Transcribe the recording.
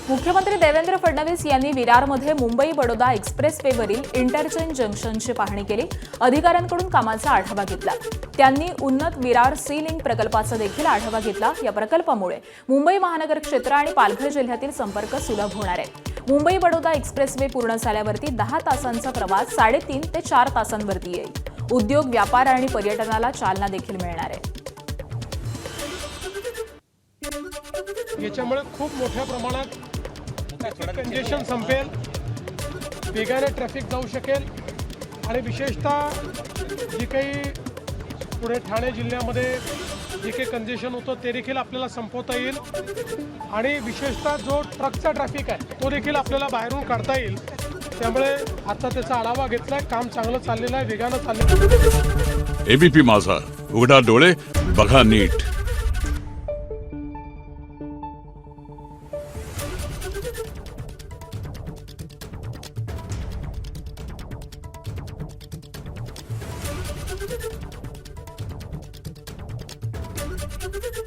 मुख्यमंत्री देवेंद्र फडणवीस यांनी विरारमध्ये मुंबई बडोदा एक्सप्रेसवेवरील इंटरचेंज जंक्शनची पाहणी केली। अधिकाऱ्यांकडून कामाचा आढावा घेतला। त्यांनी उन्नत विरार सी लिंक प्रकल्पाचा देखील आढावा घेतला। या प्रकल्पामुळे मुंबई महानगर क्षेत्र आणि पालघर जिल्ह्यातील संपर्क सुलभ होणार आहे। मुंबई बडोदा एक्सप्रेसवे पूर्ण झाल्यावरती 10 तासांचा प्रवास 3.5 ते 4 तासांवरती येईल। उद्योग, व्यापार आणि पर्यटनाला चालना देखील मिळणार आहे। याच्यामुळे खूप मोठ्या प्रमाणात कंजेशन संपेल, वेगाने ट्रॅफिक जाऊ शकेल आणि विशेषतः जी काही पुढे ठाणे जिल्ह्यामध्ये जे काही कंजेशन होतं ते देखील आपल्याला संपवता येईल आणि विशेषतः जो ट्रकचा ट्रॅफिक आहे तो देखील आपल्याला बाहेरून काढता येईल। त्यामुळे आता त्याचा आढावा घेतलाय, काम चांगलं चाललेलं आहे, वेगानं चाललेलं आहे। एबीपी माझा, उघडा डोळे बघा नीट। Thank you.